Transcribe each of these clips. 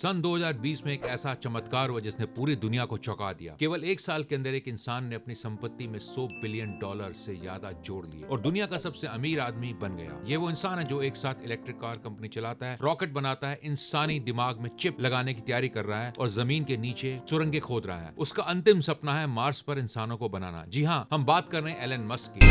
सन 2020 में एक ऐसा चमत्कार हुआ जिसने पूरी दुनिया को चौंका दिया। केवल एक साल के अंदर एक इंसान ने अपनी संपत्ति में $100 बिलियन से ज्यादा जोड़ लिए और दुनिया का सबसे अमीर आदमी बन गया। ये वो इंसान है जो एक साथ इलेक्ट्रिक कार कंपनी चलाता है, रॉकेट बनाता है, इंसानी दिमाग में चिप लगाने की तैयारी कर रहा है और जमीन के नीचे सुरंगें खोद रहा है। उसका अंतिम सपना है मार्स पर इंसानों को बनाना। जी हाँ, हम बात कर रहे हैं एलन मस्क की।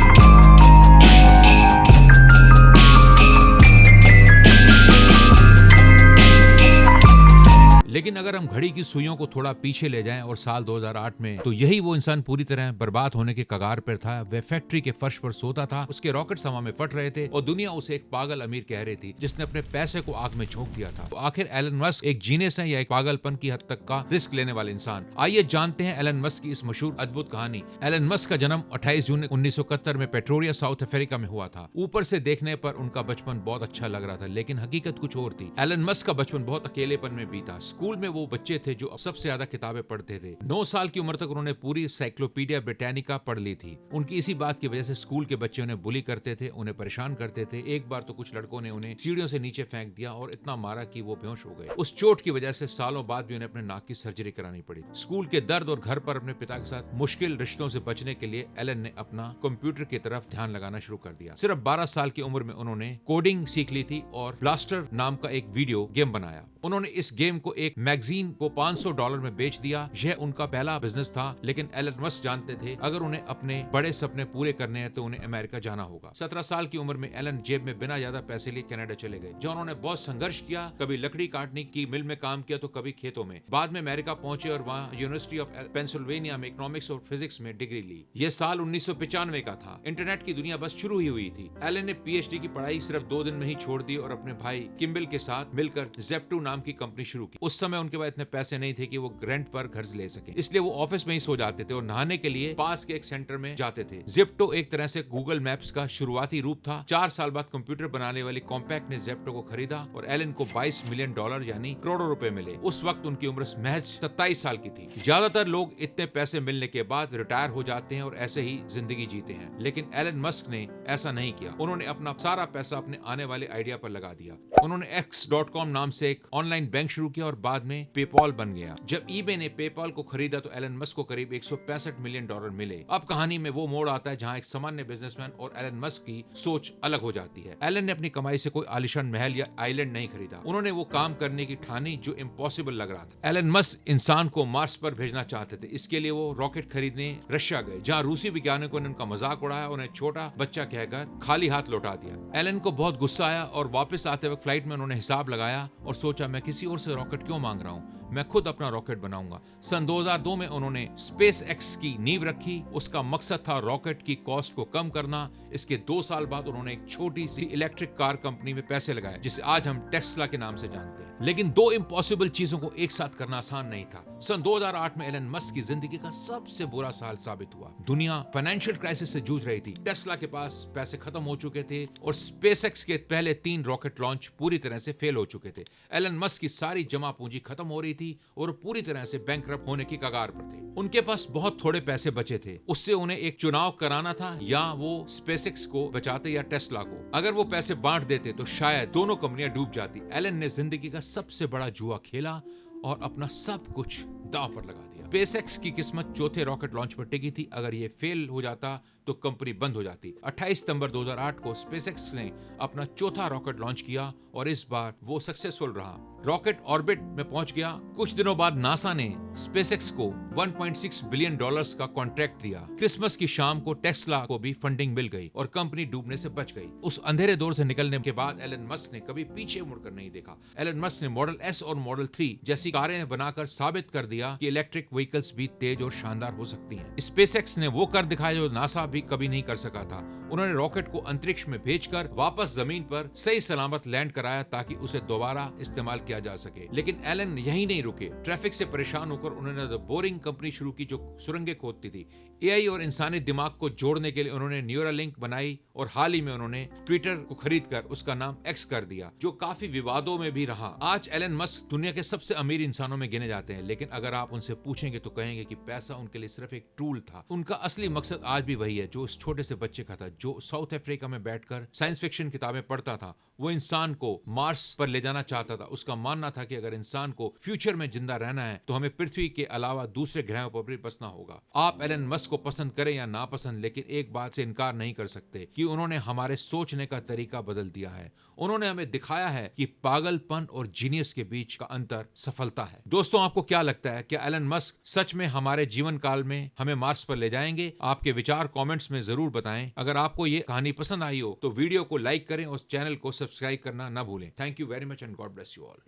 लेकिन अगर हम घड़ी की सुइयों को थोड़ा पीछे ले जाएं और साल 2008 में, तो यही वो इंसान पूरी तरह बर्बाद होने के कगार पर था। वह फैक्ट्री के फर्श पर सोता था, उसके रॉकेट हवा में फट रहे थे और दुनिया उसे एक पागल अमीर कह रही थी जिसने अपने पैसे को आग में झोंक दिया था। तो आखिर एलन मस्क एक जीनियस है या एक पागलपन की हद तक का रिस्क लेने वाले इंसान? आइए जानते हैं एलन मस्क की इस मशहूर अद्भुत कहानी। एलन मस्क का जन्म 28 जून 1971 में पेट्रोरिया, साउथ अफ्रीका में हुआ था। ऊपर से देखने पर उनका बचपन बहुत अच्छा लग रहा था, लेकिन हकीकत कुछ और थी। एलन मस्क का बचपन बहुत अकेलेपन में बीता। स्कूल में वो बच्चे थे जो सबसे ज्यादा किताबें पढ़ते थे। 9 साल की उम्र तक उन्होंने पूरी साइक्लोपीडिया ब्रिटानिका पढ़ ली थी। उनकी इसी बात की वजह से स्कूल के बच्चे उन्हें बुली करते थे, उन्हें परेशान करते थे। एक बार तो कुछ लड़कों ने उन्हें सीढ़ियों से नीचे फेंक दिया और इतना मारा कि वो बेहोश हो गए। उस चोट की वजह से सालों बाद भी उन्हें अपने नाक की सर्जरी करानी पड़ी। स्कूल के दर्द और घर पर अपने पिता के साथ मुश्किल रिश्तों से बचने के लिए एलन ने अपना कंप्यूटर की तरफ ध्यान लगाना शुरू कर दिया। सिर्फ 12 साल की उम्र में उन्होंने कोडिंग सीख ली थी और ब्लास्टर नाम का एक वीडियो गेम बनाया। उन्होंने इस गेम को एक मैगजीन को $500 में बेच दिया। यह उनका पहला बिजनेस था, लेकिन एलन मस्क जानते थे अगर उन्हें अपने बड़े सपने पूरे करने हैं तो उन्हें अमेरिका जाना होगा। 17 साल की उम्र में एलन जेब में बिना ज्यादा पैसे लिए कनाडा चले गए, जहाँ उन्होंने बहुत संघर्ष किया। कभी लकड़ी काटने की मिल में काम किया तो कभी खेतों में। बाद में अमेरिका पहुंचे और वहाँ यूनिवर्सिटी ऑफ पेंसिल्वेनिया में इकोनॉमिक्स और फिजिक्स में डिग्री ली। यह साल 1995 का था। इंटरनेट की दुनिया बस शुरू ही हुई थी। एलन ने पीएचडी की पढ़ाई सिर्फ 2 दिन में ही छोड़ दी और अपने भाई किम्बल के साथ मिलकर ज़ेप्टो नाम की कंपनी शुरू की। उस समय उनके पास इतने पैसे नहीं थे कि वो रेंट पर घर ले सके, इसलिए वो ऑफिस में ही सो जाते थे और नहाने के लिए पास के एक सेंटर में जाते थे। ज़ेप्टो एक तरह से गूगल मैप्स का शुरुआती रूप था। 4 साल बाद कंप्यूटर बनाने वाली कॉम्पैक्ट ने ज़ेप्टो को खरीदा और एलन को $22 मिलियन यानी करोड़ों रुपए मिले। उस वक्त उनकी उम्र महज 27 साल की थी। ज्यादातर लोग इतने पैसे मिलने के बाद रिटायर हो जाते हैं और ऐसे ही जिंदगी जीते हैं, लेकिन एलन मस्क ने ऐसा नहीं किया। उन्होंने अपना सारा पैसा अपने आने वाले आइडिया पर लगा दिया। उन्होंने X.com नाम से एक ऑनलाइन बैंक शुरू किया और बाद में पेपॉल बन गया। जब ईबे ने पेपॉल को खरीदा तो एलन मस्क को करीब $165 मिलियन मिले। अब कहानी में वो मोड़ आता है जहां एक सामान्य बिजनेसमैन और एलन मस्क की सोच अलग हो जाती है। एलन ने अपनी कमाई से कोई आलिशान महल या आइलैंड नहीं खरीदा। उन्होंने वो काम करने की ठानी जो इम्पॉसिबल लग रहा था। एलन मस्क इंसान को मार्स पर भेजना चाहते थे। इसके लिए वो रॉकेट खरीदने रशिया गए, जहाँ रूसी वैज्ञानिकों ने उनका मजाक उड़ाया, उन्हें छोटा बच्चा कहकर खाली हाथ लौटा दिया। एलन को बहुत गुस्सा आया और वापस आते वक्त फ्लाइट में उन्होंने हिसाब लगाया और सोचा, मैं किसी और से रॉकेट क्यों मांग रहा हूँ, मैं खुद अपना रॉकेट बनाऊंगा। सन 2002 में उन्होंने स्पेस एक्स की नींव रखी। उसका मकसद था रॉकेट की कॉस्ट को कम करना। इसके 2 साल बाद उन्होंने एक छोटी सी इलेक्ट्रिक कार कंपनी में पैसे लगाए, जिसे आज हम टेस्ला के नाम से जानते हैं। लेकिन 2 इम्पॉसिबल चीजों को एक साथ करना आसान नहीं था। सन 2008 में एलन मस्क की जिंदगी का सबसे बुरा साल साबित हुआ। दुनिया फाइनेंशियल क्राइसिस से जूझ रही थी। टेस्ला के पास पैसे खत्म हो चुके थे और स्पेस एक्स के पहले 3 रॉकेट लॉन्च पूरी तरह से फेल हो चुके थे। एलन मस्क की सारी जमा पूंजी खत्म हो रही थी और पूरी तरह से बैंकरप्ट होने की कगार पर थे। उनके पास बहुत थोड़े पैसे बचे थे। उससे उन्हें एक चुनाव कराना था, या वो स्पेसएक्स को बचाते या टेस्ला को। अगर वो पैसे बांट देते तो शायद दोनों कंपनियां डूब जाती। एलन ने जिंदगी का सबसे बड़ा जुआ खेला और अपना सब कुछ दांव पर लगा दिया। स्पेसएक्स की किस्मत चौथे रॉकेट लॉन्च पर टिकी थी। अगर ये फेल हो जाता तो कंपनी बंद हो जाती। 28 सितंबर 2008 को स्पेसएक्स ने अपना चौथा रॉकेट लॉन्च किया और इस बार वो सक्सेसफुल रहा। रॉकेट ऑर्बिट में पहुंच गया। कुछ दिनों बाद नासा ने स्पेसएक्स को $1.6 बिलियन का कॉन्ट्रैक्ट दिया। क्रिसमस की शाम को टेस्ला को भी फंडिंग मिल गई और कंपनी डूबने से बच गई। उस अंधेरे दौर से निकलने के बाद एलन मस्क ने कभी पीछे मुड़कर नहीं देखा। एलन मस्क ने मॉडल S और मॉडल 3 जैसी कारें बनाकर साबित कर दिया कि इलेक्ट्रिक व्हीकल्स भी तेज और शानदार हो सकती हैं। स्पेसएक्स ने वो कर दिखाया जो नासा भी कभी नहीं कर सका था। उन्होंने रॉकेट को अंतरिक्ष में भेजकर वापस जमीन पर सही सलामत लैंड कराया ताकि उसे दोबारा इस्तेमाल किया जा सके। लेकिन एलन यहीं नहीं रुके। ट्रैफिक से परेशान होकर उन्होंने द बोरिंग कंपनी शुरू की जो सुरंगें खोदती थी। एआई और इंसानी दिमाग को जोड़ने के लिए उन्होंने न्यूरालिंक बनाई और हाल ही में उन्होंने ट्विटर को खरीदकर उसका नाम एक्स कर दिया, जो काफी विवादों में भी रहा। आज एलन मस्क दुनिया के सबसे अमीर इंसानों में गिने जाते हैं, लेकिन अगर आप उनसे पूछेंगे तो कहेंगे कि पैसा उनके लिए सिर्फ एक टूल था। उनका असली मकसद आज भी वही है जो उस छोटे से बच्चे का था, जो साउथ अफ्रीका में बैठकर साइंस फिक्शन किताबें पढ़ता था। वो इंसान को मार्स पर ले जाना चाहता था। उसका मानना था कि अगर इंसान को फ्यूचर में जिंदा रहना है तो हमें पृथ्वी के अलावा दूसरे ग्रहों पर भी बसना होगा। आप एलन मस्क को पसंद करें या ना पसंद, लेकिन एक बात से इनकार नहीं कर सकते कि उन्होंने हमारे सोचने का तरीका बदल दिया है। उन्होंने हमें दिखाया है कि पागलपन और जीनियस के बीच का अंतर सफलता है। दोस्तों, आपको क्या लगता है, क्या एलन मस्क सच में हमारे जीवन काल में हमें मार्स पर ले जाएंगे? आपके विचार कमेंट्स में जरूर बताएं। अगर आपको ये कहानी पसंद आई हो तो वीडियो को लाइक करें और चैनल को सब्सक्राइब करना ना भूलें। Thank you very much and God bless you all.